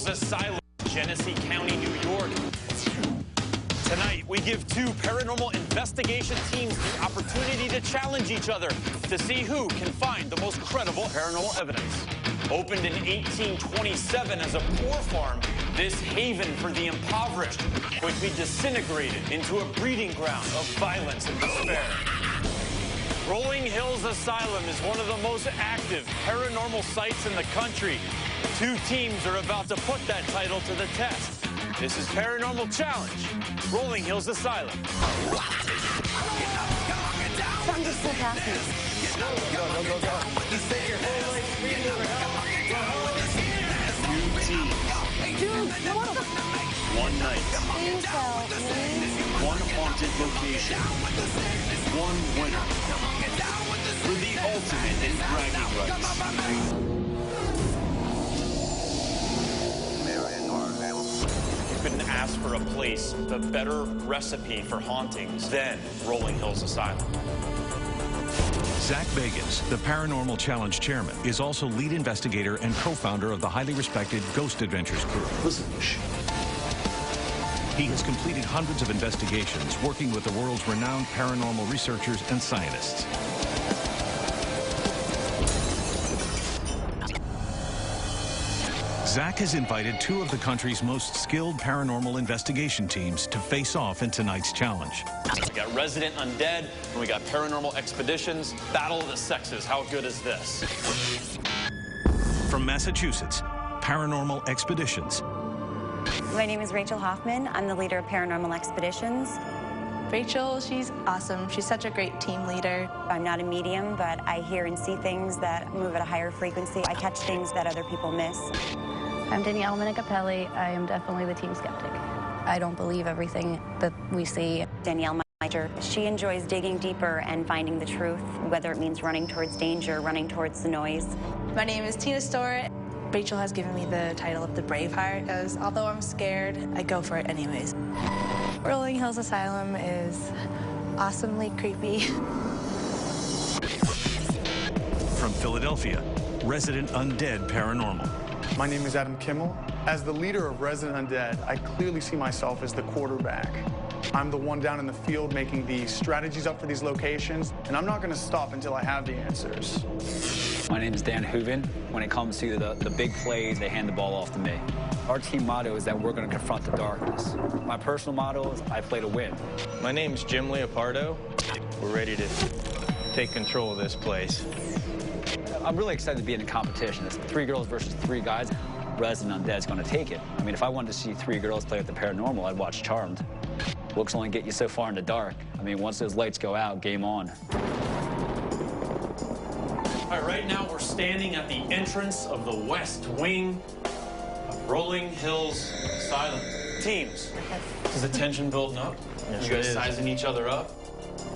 Hills Asylum, Genesee County, New York. Tonight, we give two paranormal investigation teams the opportunity to challenge each other to see who can find the most credible paranormal evidence. Opened in 1827 as a poor farm, this haven for the impoverished quickly disintegrated into a breeding ground of violence and despair. Rolling Hills Asylum is one of the most active paranormal sites in the country. Two teams are about to put that title to the test. This is Paranormal Challenge, Rolling Hills Asylum. Something just flew past me. Go. You spent your whole life reading over Two teams. Dude, what the? One night. Please help me. One haunted location. One winner. For the ultimate in bragging rights. You couldn't ask for a place with a better recipe for hauntings than Rolling Hills Asylum. Zach Bagans, the Paranormal Challenge chairman, is also lead investigator and co-founder of the highly respected Ghost Adventures crew. He has completed hundreds of investigations working with the world's renowned paranormal researchers and scientists. Zach has invited two of the country's most skilled paranormal investigation teams to face off in tonight's challenge. We got Resident Undead, and we got Paranormal Expeditions. Battle of the Sexes. How good is this? From Massachusetts, Paranormal Expeditions. My name is Rachel Hoffman. I'm the leader of Paranormal Expeditions. Rachel, she's awesome. She's such a great team leader. I'm not a medium, but I hear and see things that move at a higher frequency. I catch things that other people miss. I'm Danielle Minicapelli. I am definitely the team skeptic. I don't believe everything that we see. Danielle, she enjoys digging deeper and finding the truth, whether it means running towards danger, running towards the noise. My name is Tina Storr. Rachel has given me the title of the Braveheart because although I'm scared, I go for it anyways. Rolling Hills Asylum is awesomely creepy. From Philadelphia, Resident Undead Paranormal. My name is Adam Kimmel. As the leader of Resident Undead, I clearly see myself as the quarterback. I'm the one down in the field making the strategies up for these locations, and I'm not going to stop until I have the answers. My name is Dan Hooven. When it comes to the big plays, they hand the ball off to me. Our team motto is that we're going to confront the darkness. My personal motto is I play to win. My name's Jim Leopardo. We're ready to take control of this place. I'm really excited to be in a competition. It's 3 girls versus 3 guys. Resident Undead's going to take it. I mean, if I wanted to see 3 girls play with the paranormal, I'd watch Charmed. Looks only get you so far in the dark. I mean, once those lights go out, game on. All right, right now we're standing at the entrance of the west wing of Rolling Hills Asylum. Teams, is the tension building up? Yes, you guys it is. sizing each other up?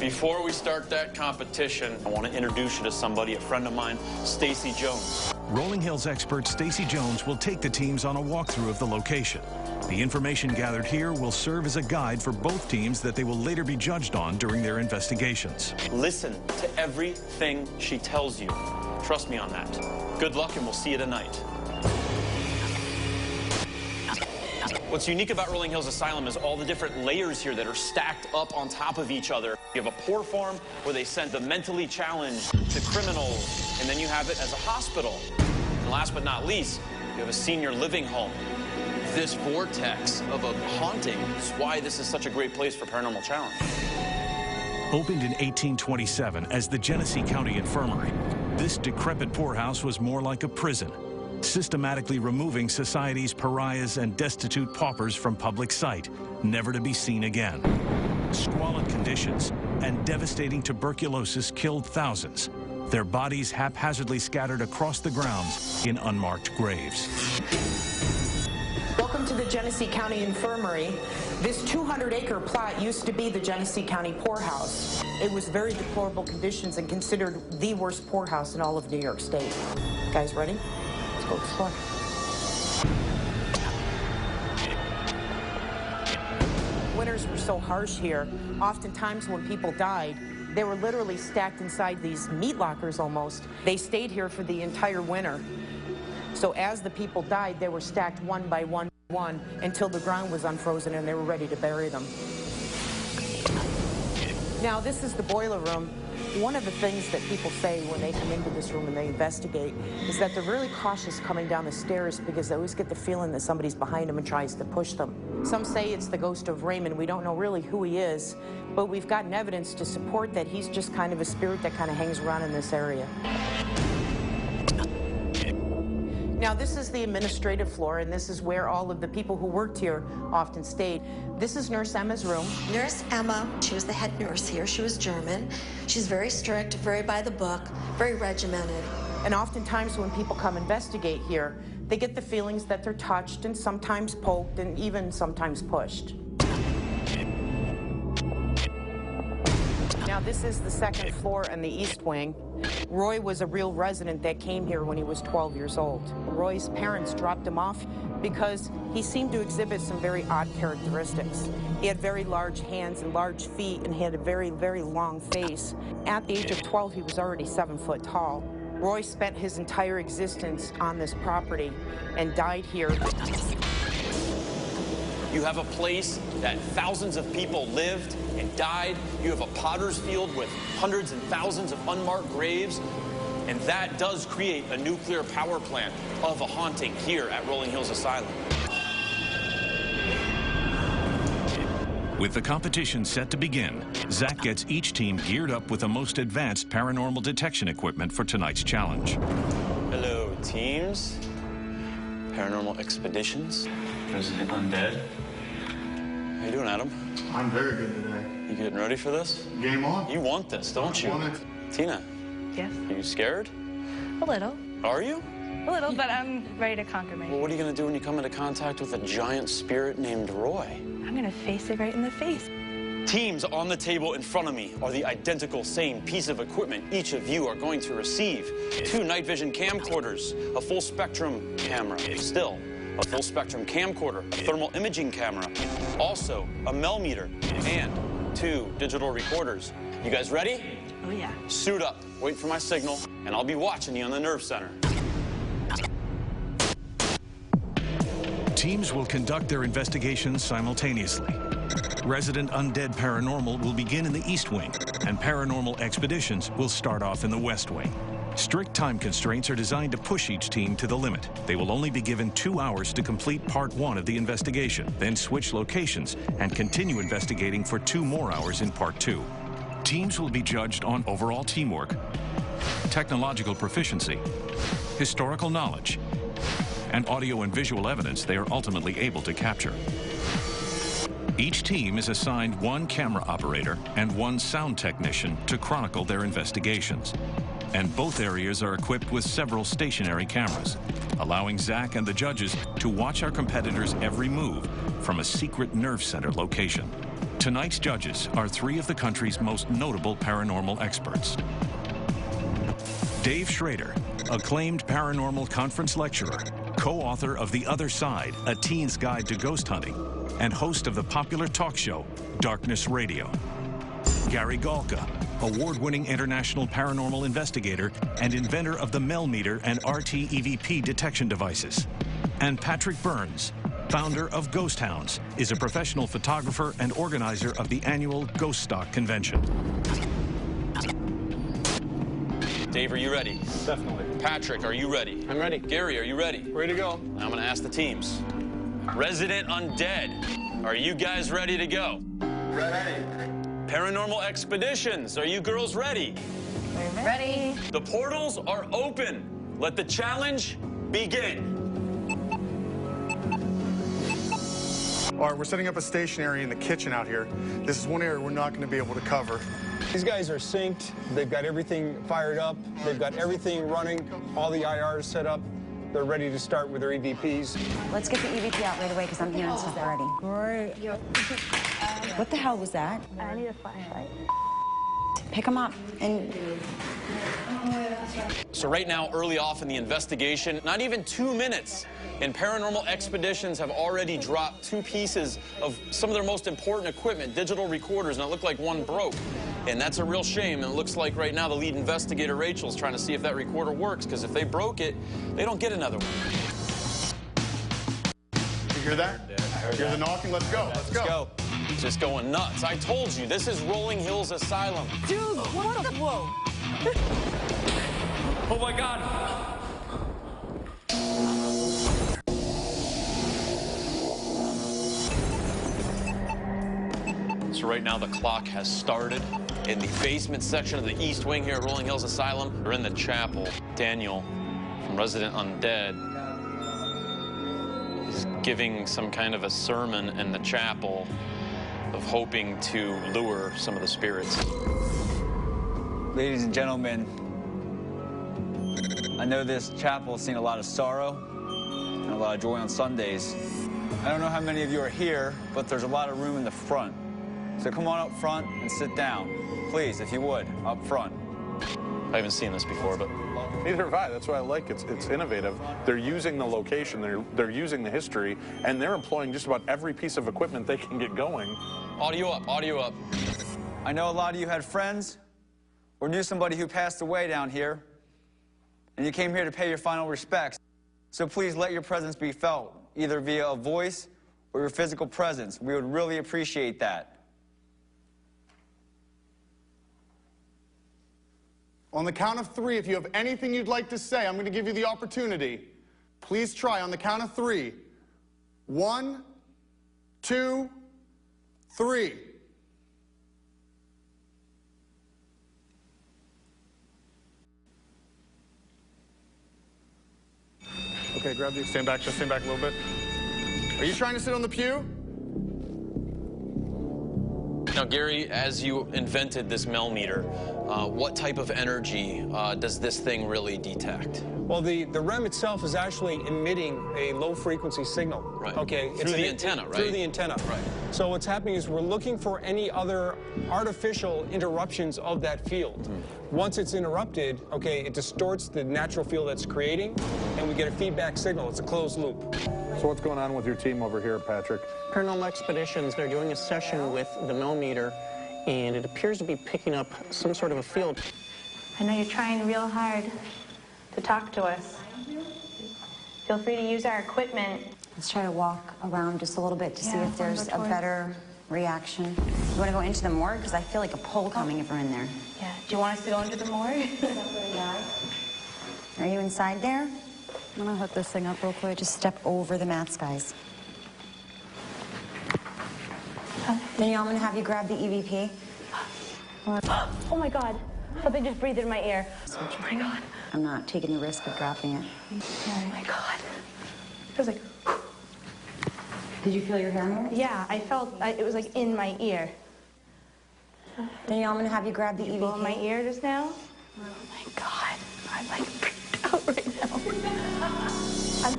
Before we start that competition, I want to introduce you to somebody, a friend of mine, Stacy Jones. Rolling Hills expert Stacy Jones will take the teams on a walkthrough of the location. The information gathered here will serve as a guide for both teams that they will later be judged on during their investigations. Listen to everything she tells you. Trust me on that. Good luck, and we'll see you tonight. What's unique about Rolling Hills Asylum is all the different layers here that are stacked up on top of each other. You have a poor farm where they send the mentally challenged to criminals, and then you have it as a hospital. And last but not least, you have a senior living home. This vortex of a haunting is why this is such a great place for Paranormal Challenge. Opened in 1827 as the Genesee County Infirmary, this decrepit poorhouse was more like a prison, systematically removing society's pariahs and destitute paupers from public sight, never to be seen again. Squalid conditions and devastating tuberculosis killed thousands, their bodies haphazardly scattered across the grounds in unmarked graves. Welcome to the Genesee County Infirmary. This 200-acre plot used to be the Genesee County poorhouse. It was very deplorable conditions and considered the worst poorhouse in all of New York State. Guys ready? Let's go explore. Winters were so harsh here. Oftentimes when people died, they were literally stacked inside these meat lockers almost. They stayed here for the entire winter. So as the people died, they were stacked one by one until the ground was unfrozen and they were ready to bury them. Now, this is the boiler room. One of the things that people say when they come into this room and they investigate is that they're really cautious coming down the stairs because they always get the feeling that somebody's behind them and tries to push them. Some say it's the ghost of Raymond. We don't know really who he is, but we've gotten evidence to support that he's just kind of a spirit that kind of hangs around in this area. Now, this is the administrative floor, and this is where all of the people who worked here often stayed. This is Nurse Emma's room. Nurse Emma, she was the head nurse here. She was German. She's very strict, very by the book, very regimented. And oftentimes when people come investigate here, they get the feelings that they're touched and sometimes poked and even sometimes pushed. Now, this is the second floor and the east wing. Roy was a real resident that came here when he was 12 years old. Roy's parents dropped him off because he seemed to exhibit some very odd characteristics. He had very large hands and large feet, and he had a very, very long face. At the age of 12, he was already 7 foot tall. Roy spent his entire existence on this property and died here. You have a place that thousands of people lived and died. You have a potter's field with hundreds and thousands of unmarked graves. And that does create a nuclear power plant of a haunting here at Rolling Hills Asylum. With the competition set to begin, Zach gets each team geared up with the most advanced paranormal detection equipment for tonight's challenge. Hello, teams. Paranormal Expeditions. Resident Undead. How you doing, Adam? I'm very good today. You getting ready for this? Game on. You want this, don't you? I want it. Tina, Yes? are you scared? A little. Are you? A little, but I'm ready to conquer my Well, what are you going to do when you come into contact with a giant spirit named Roy? I'm going to face it right in the face. Teams on the table in front of me are the identical same piece of equipment each of you are going to receive. 2 night vision camcorders, a full spectrum camera, still, a full spectrum camcorder, a thermal imaging camera, also a Mel meter, and 2 digital recorders. You guys ready? Oh, yeah. Suit up, wait for my signal, and I'll be watching you on the nerve center. Teams will conduct their investigations simultaneously. Resident Undead Paranormal will begin in the East Wing, and Paranormal Expeditions will start off in the West Wing. Strict time constraints are designed to push each team to the limit. They will only be given 2 hours to complete Part 1 of the investigation, then switch locations and continue investigating for 2 more hours in Part 2. Teams will be judged on overall teamwork, technological proficiency, historical knowledge, and audio and visual evidence they are ultimately able to capture. Each team is assigned 1 camera operator and 1 sound technician to chronicle their investigations. And both areas are equipped with several stationary cameras, allowing Zach and the judges to watch our competitors' every move from a secret nerve center location. Tonight's judges are 3 of the country's most notable paranormal experts. Dave Schrader, acclaimed paranormal conference lecturer, co-author of The Other Side, A Teen's Guide to Ghost Hunting, and host of the popular talk show, Darkness Radio. Gary Galka, award-winning international paranormal investigator and inventor of the Mel meter and RT-EVP detection devices. And Patrick Burns, founder of Ghost Hounds, is a professional photographer and organizer of the annual Ghost Stock Convention. Dave, are you ready? Definitely. Patrick, are you ready? I'm ready. Gary, are you ready? Ready to go. Now I'm going to ask the teams. Resident Undead, are you guys ready to go? Ready. Paranormal Expeditions, are you girls ready? Ready? The portals are open. Let the challenge begin. All right, we're setting up a station area in the kitchen out here. This is one area we're not going to be able to cover. These guys are synced. They've got everything fired up. They've got everything running, all the IRs set up. They're ready to start with their EVPs. Let's get the EVP out right away because I'm hearing stuff already. Great. What the hell was that? I need a flashlight. Pick them up and... So right now, early off in the investigation, not even 2 minutes, and Paranormal Expeditions have already dropped 2 pieces of some of their most important equipment, digital recorders, and it looked like one broke. And that's a real shame. And it looks like right now the lead investigator, Rachel's trying to see if that recorder works, because if they broke it, they don't get another one. You hear that? Hear the knocking? Let's go. Let's go. It's just going nuts. I told you, this is Rolling Hills Asylum. Dude, what the? Whoa. Oh my God. So right now the clock has started in the basement section of the East Wing here at Rolling Hills Asylum. We're in the chapel. Daniel from Resident Undead is giving some kind of a sermon in the chapel of hoping to lure some of the spirits. Ladies and gentlemen, I know this chapel has seen a lot of sorrow and a lot of joy on Sundays. I don't know how many of you are here, but there's a lot of room in the front. So come on up front and sit down. Please, if you would, up front. I haven't seen this before, but... Neither have I. That's what I like. It's innovative. They're using the location, they're using the history, and they're employing just about every piece of equipment they can get going. Audio up, audio up. I know a lot of you had friends or knew somebody who passed away down here, and you came here to pay your final respects. So please let your presence be felt, either via a voice or your physical presence. We would really appreciate that. On the count of 3, if you have anything you'd like to say, I'm going to give you the opportunity. Please try on the count of 3. 1, 2, 3. Okay, grab these. Stand back, just stand back a little bit. Are you trying to sit on the pew? Now, Gary, as you invented this Mel meter, what type of energy does this thing really detect? Well, the REM itself is actually emitting a low-frequency signal. Right. Okay. Through the antenna, right? Through the antenna. Right. So what's happening is we're looking for any other artificial interruptions of that field. Once it's interrupted, okay, it distorts the natural field that's creating, and we get a feedback signal. It's a closed loop. So what's going on with your team over here, Patrick? Paranormal Expeditions, they're doing a session with the Mel meter, and it appears to be picking up some sort of a field. I know you're trying real hard to talk to us. Feel free to use our equipment. Let's try to walk around just a little bit to see if there's a better reaction. You want to go into the morgue? Because I feel like a pull coming if we're in there. Yeah. Do you want us to go into the morgue? Are you inside there? I'm going to hook this thing up real quick. Just step over the mats, guys. Danielle, I'm going to have you grab the EVP. Oh, my God. Something just breathed in my ear. Oh, my God. I'm not taking the risk of dropping it. Oh, my God. It was like... Did you feel your hair move? Yeah, I felt it was like in my ear. Danielle, I'm going to have you grab the EVP. Blow in my ear just now? Oh, my God. I'm like freaked out right now.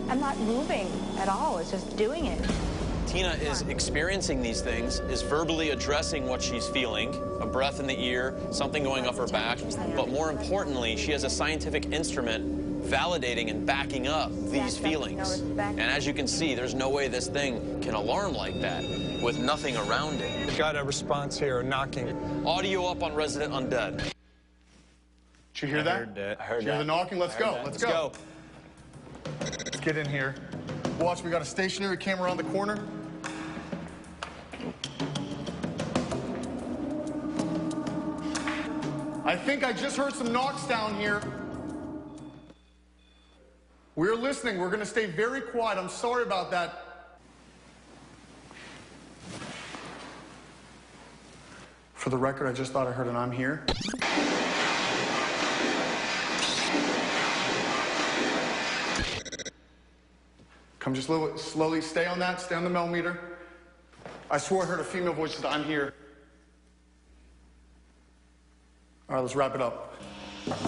I'm not moving at all. It's just doing it. Tina is experiencing these things, is verbally addressing what she's feeling, a breath in the ear, something going up her back, but more importantly, she has a scientific instrument validating and backing up these feelings. And as you can see, there's no way this thing can alarm like that with nothing around it. We got a response here, knocking. Audio up on Resident Undead. Did you hear that? I Did heard you hear that. the knocking? Let's go. Let's go. Let's get in here. Watch, we got a stationary camera on the corner. I think I just heard some knocks down here. We're listening. We're going to stay very quiet. I'm sorry about that. For the record, I just thought I heard an "I'm here." Come just a little slowly. Stay on that. Stay on the Mel meter. I swore I heard a female voice that "I'm here." All right, let's wrap it up.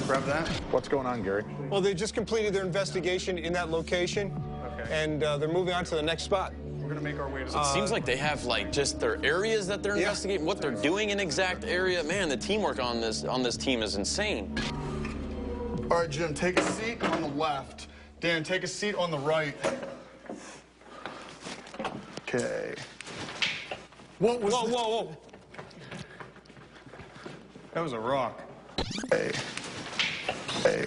Grab that. What's going on, Gary? Well, they just completed their investigation in that location, and they're moving on to the next spot. We're going to make our way to It seems like they have like just their areas that they're investigating, what they're doing in exact area. Man, the teamwork on this team is insane. All right, Jim, take a seat on the left. Dan, take a seat on the right. Okay. What was whoa. That was a rock. Hey. Hey.